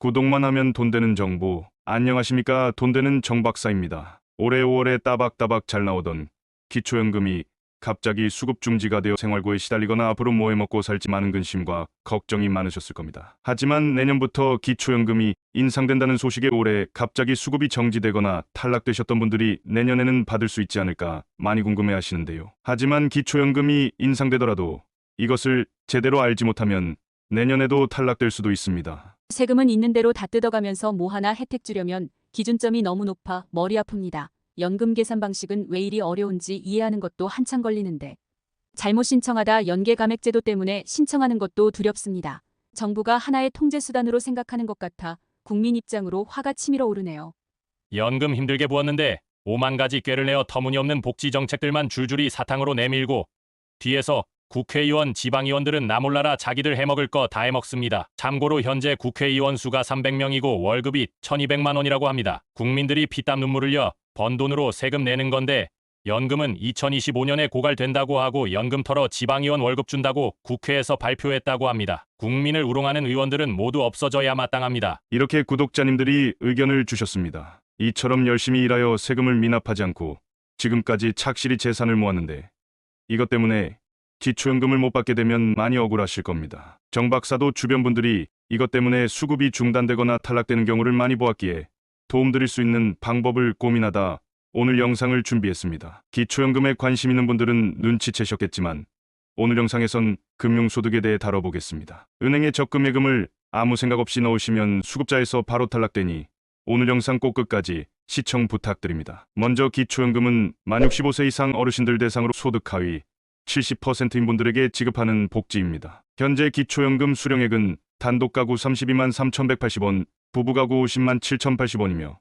구독만 하면 돈 되는 정보. 안녕하십니까. 돈 되는 정 박사입니다. 올해 5월에 따박따박 잘 나오던 기초연금이 갑자기 수급 중지가 되어 생활고에 시달리거나 앞으로 뭐 해먹고 살지 많은 근심과 걱정이 많으셨을 겁니다. 하지만 내년부터 기초연금이 인상된다는 소식에 올해 갑자기 수급이 정지되거나 탈락되셨던 분들이 내년에는 받을 수 있지 않을까 많이 궁금해하시는데요. 하지만 기초연금이 인상되더라도 이것을 제대로 알지 못하면 내년에도 탈락될 수도 있습니다. 세금은 있는 대로 다 뜯어가면서 뭐 하나 혜택 주려면 기준점이 너무 높아 머리 아픕니다. 연금 계산 방식은 왜 이리 어려운지 이해하는 것도 한참 걸리는데 잘못 신청하다 연계 감액제도 때문에 신청하는 것도 두렵습니다. 정부가 하나의 통제 수단으로 생각하는 것 같아 국민 입장으로 화가 치밀어 오르네요. 연금 힘들게 부었는데 5만 가지 꾀를 내어 터무니없는 복지 정책들만 줄줄이 사탕으로 내밀고 뒤에서 국회의원, 지방의원들은 나 몰라라 자기들 해먹을 거 다 해먹습니다. 참고로 현재 국회의원 수가 300명이고 월급이 1200만 원이라고 합니다. 국민들이 피땀 눈물 흘려 번 돈으로 세금 내는 건데 연금은 2025년에 고갈된다고 하고 연금 털어 지방의원 월급 준다고 국회에서 발표했다고 합니다. 국민을 우롱하는 의원들은 모두 없어져야 마땅합니다. 이렇게 구독자님들이 의견을 주셨습니다. 이처럼 열심히 일하여 세금을 미납하지 않고 지금까지 착실히 재산을 모았는데 이것 때문에 기초연금을 못 받게 되면 많이 억울하실 겁니다. 정 박사도 주변 분들이 이것 때문에 수급이 중단되거나 탈락되는 경우를 많이 보았기에 도움드릴 수 있는 방법을 고민하다 오늘 영상을 준비했습니다. 기초연금에 관심 있는 분들은 눈치채셨겠지만 오늘 영상에선 금융소득에 대해 다뤄보겠습니다. 은행에 적금예금을 아무 생각 없이 넣으시면 수급자에서 바로 탈락되니 오늘 영상 꼭 끝까지 시청 부탁드립니다. 먼저 기초연금은 만 65세 이상 어르신들 대상으로 소득 하위 70%인 분들에게 지급하는 복지입니다. 현재 기초연금 수령액은 단독가구 32만 3,180원, 부부가구 50만 7,080원이며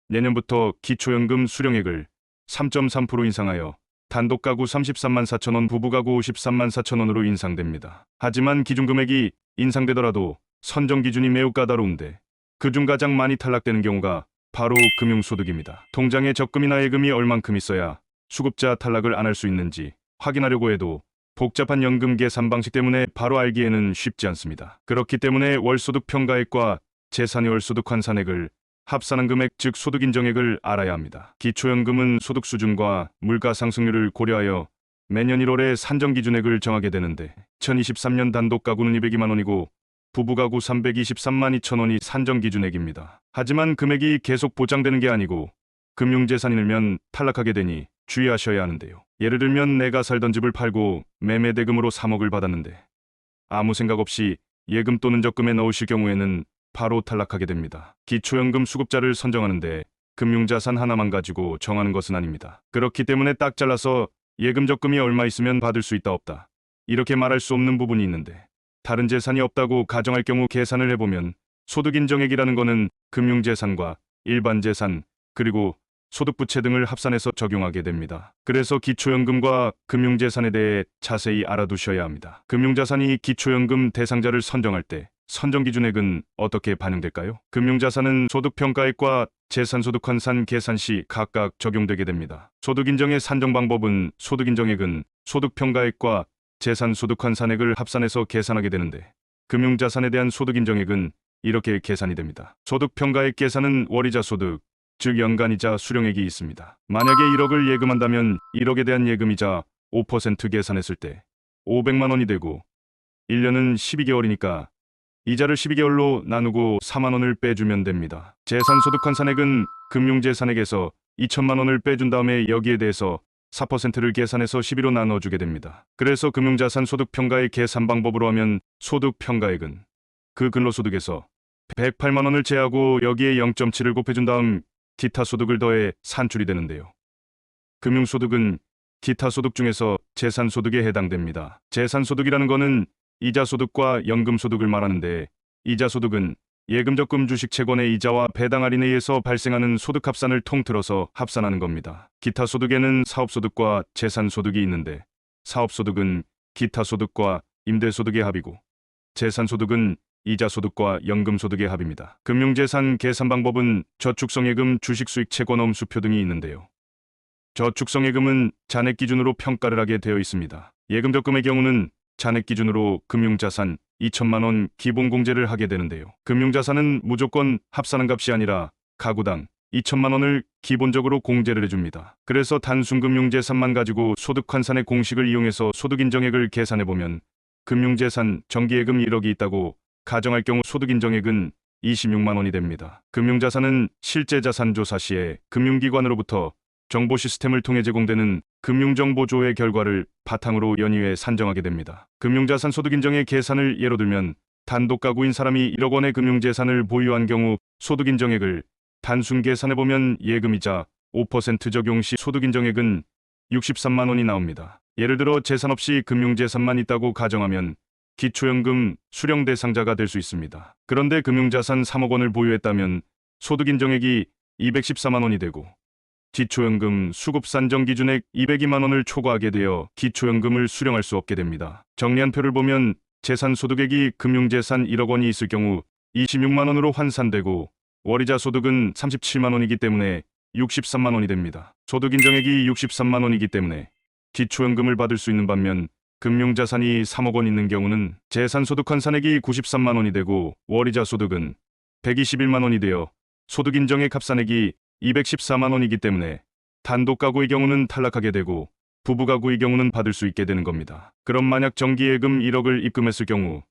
내년부터 기초연금 수령액을 3.3% 인상하여 단독가구 33만 4천원, 부부가구 53만 4천원으로 인상됩니다. 하지만 기준금액이 인상되더라도 선정 기준이 매우 까다로운데 그중 가장 많이 탈락되는 경우가 바로 금융소득입니다. 통장에 적금이나 예금이 얼만큼 있어야 수급자 탈락을 안 할 수 있는지 확인하려고 해도 복잡한 연금 계산 방식 때문에 바로 알기에는 쉽지 않습니다. 그렇기 때문에 월소득 평가액과 재산의 월소득 환산액을 합산한 금액 즉 소득 인정액을 알아야 합니다. 기초연금은 소득 수준과 물가 상승률을 고려하여 매년 1월에 산정 기준액을 정하게 되는데 2023년 단독 가구는 202만 원이고 부부가구 323만 2천 원이 산정 기준액입니다. 하지만 금액이 계속 보장되는 게 아니고 금융재산이 늘면 탈락하게 되니 주의하셔야 하는데요. 예를 들면 내가 살던 집을 팔고 매매대금으로 3억을 받았는데 아무 생각 없이 예금 또는 적금에 넣으실 경우에는 바로 탈락하게 됩니다. 기초연금 수급자를 선정하는데 금융자산 하나만 가지고 정하는 것은 아닙니다. 그렇기 때문에 딱 잘라서 예금 적금이 얼마 있으면 받을 수 있다 없다 이렇게 말할 수 없는 부분이 있는데 다른 재산이 없다고 가정할 경우 계산을 해보면 소득인정액이라는 것은 금융재산과 일반재산 그리고 소득부채 등을 합산해서 적용하게 됩니다. 그래서 기초연금과 금융재산에 대해 자세히 알아두셔야 합니다. 금융자산이 기초연금 대상자를 선정할 때 선정기준액은 어떻게 반영될까요? 금융자산은 소득평가액과 재산소득환산 계산 시 각각 적용되게 됩니다. 소득인정의 산정 방법은 소득인정액은 소득평가액과 재산소득환산액을 합산해서 계산하게 되는데 금융자산에 대한 소득인정액은 이렇게 계산이 됩니다. 소득평가액 계산은 월이자 소득, 즉 연간이자 수령액이 있습니다. 만약에 1억을 예금한다면 1억에 대한 예금이자 5% 계산했을 때 500만 원이 되고 1년은 12개월이니까 이자를 12개월로 나누고 4만 원을 빼주면 됩니다. 재산소득환산액은 금융재산액에서 2천만 원을 빼준 다음에 여기에 대해서 4%를 계산해서 12로 나눠주게 됩니다. 그래서 금융자산 소득평가액 계산 방법으로 하면 소득평가액은 그 근로소득에서 108만 원을 제하고 여기에 0.7을 곱해준 다음 기타 소득을 더해 산출이 되는데요. 금융소득은 기타 소득 중에서 재산소득에 해당됩니다. 재산소득이라는 것은 이자소득과 연금소득을 말하는데 이자소득은 예금적금 주식 채권의 이자와 배당 할인에 의해서 발생하는 소득 합산을 통틀어서 합산하는 겁니다. 기타 소득에는 사업소득과 재산소득이 있는데 사업소득은 기타 소득과 임대소득의 합이고 재산소득은 이자소득과 연금소득의 합입니다. 금융재산 계산 방법은 저축성예금, 주식수익 채권 엄수표 등이 있는데요. 저축성예금은 잔액 기준으로 평가를 하게 되어 있습니다. 예금적금의 경우는 잔액 기준으로 금융자산 2천만 원 기본 공제를 하게 되는데요. 금융자산은 무조건 합산한 값이 아니라 가구당 2천만 원을 기본적으로 공제를 해줍니다. 그래서 단순 금융재산만 가지고 소득 환산의 공식을 이용해서 소득 인정액을 계산해보면 금융재산 정기예금 1억이 있다고 가정할 경우 소득 인정액은 26만 원이 됩니다. 금융자산은 실제 자산 조사 시에 금융기관으로부터 정보 시스템을 통해 제공되는 금융정보조회 결과를 바탕으로 연이에 산정하게 됩니다. 금융자산 소득 인정의 계산을 예로 들면 단독 가구인 사람이 1억 원의 금융재산을 보유한 경우 소득 인정액을 단순 계산해보면 예금이자 5% 적용 시 소득 인정액은 63만 원이 나옵니다. 예를 들어 재산 없이 금융재산만 있다고 가정하면 기초연금 수령 대상자가 될 수 있습니다. 그런데 금융자산 3억 원을 보유했다면 소득 인정액이 214만 원이 되고 기초연금 수급 산정 기준액 202만 원을 초과하게 되어 기초연금을 수령할 수 없게 됩니다. 정리한 표를 보면 재산 소득액이 금융재산 1억 원이 있을 경우 26만 원으로 환산되고 월이자 소득은 37만 원이기 때문에 63만 원이 됩니다. 소득 인정액이 63만 원이기 때문에 기초연금을 받을 수 있는 반면 금융자산이 3억 원 있는 경우는 재산 소득 환산액이 93만 원이 되고 월이자 소득은 121만 원이 되어 소득 인정액 합산액이 214만 원이기 때문에 단독 가구의 경우는 탈락하게 되고 부부 가구의 경우는 받을 수 있게 되는 겁니다. 그럼 만약 정기예금 1억을 입금했을 경우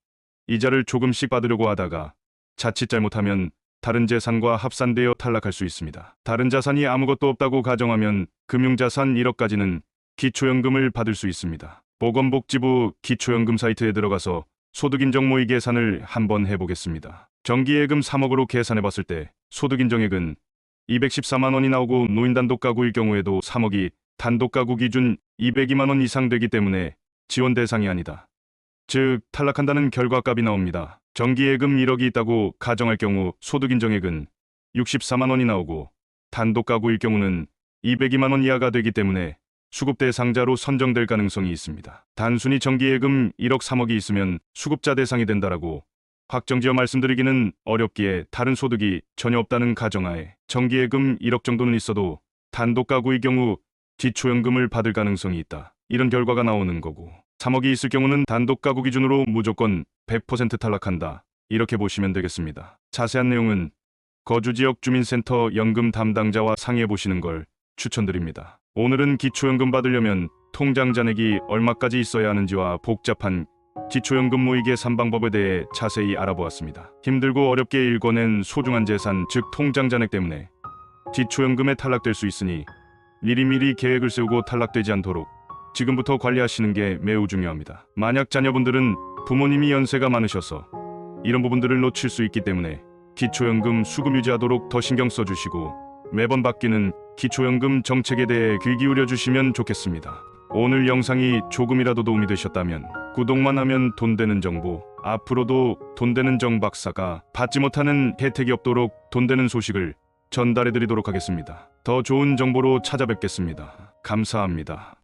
이자를 조금씩 받으려고 하다가 자칫 잘못하면 다른 재산과 합산되어 탈락할 수 있습니다. 다른 자산이 아무것도 없다고 가정하면 금융자산 1억까지는 기초연금을 받을 수 있습니다. 보건복지부 기초연금 사이트에 들어가서 소득인정 모의 계산을 한번 해보겠습니다. 정기예금 3억으로 계산해봤을 때 소득인정액은 214만 원이 나오고 노인 단독 가구일 경우에도 3억이 단독 가구 기준 202만 원 이상 되기 때문에 지원 대상이 아니다. 즉 탈락한다는 결과값이 나옵니다. 정기예금 1억이 있다고 가정할 경우 소득 인정액은 64만 원이 나오고 단독 가구일 경우는 202만 원 이하가 되기 때문에 수급 대상자로 선정될 가능성이 있습니다. 단순히 정기예금 1억 3억이 있으면 수급자 대상이 된다라고 확정지어 말씀드리기는 어렵기에 다른 소득이 전혀 없다는 가정하에 정기예금 1억 정도는 있어도 단독 가구의 경우 기초연금을 받을 가능성이 있다. 이런 결과가 나오는 거고 3억이 있을 경우는 단독 가구 기준으로 무조건 100% 탈락한다. 이렇게 보시면 되겠습니다. 자세한 내용은 거주지역 주민센터 연금 담당자와 상의해 보시는 걸 추천드립니다. 오늘은 기초연금 받으려면 통장 잔액이 얼마까지 있어야 하는지와 복잡한 기초연금 모의 계산 방법에 대해 자세히 알아보았습니다. 힘들고 어렵게 일궈낸 소중한 재산, 즉 통장 잔액 때문에 기초연금에 탈락될 수 있으니 미리미리 계획을 세우고 탈락되지 않도록 지금부터 관리하시는 게 매우 중요합니다. 만약 자녀분들은 부모님이 연세가 많으셔서 이런 부분들을 놓칠 수 있기 때문에 기초연금 수급 유지하도록 더 신경 써주시고 매번 바뀌는 기초연금 정책에 대해 귀 기울여 주시면 좋겠습니다. 오늘 영상이 조금이라도 도움이 되셨다면 구독만 하면 돈 되는 정보, 앞으로도 돈 되는 정 박사가 받지 못하는 혜택이 없도록 돈 되는 소식을 전달해 드리도록 하겠습니다. 더 좋은 정보로 찾아뵙겠습니다. 감사합니다.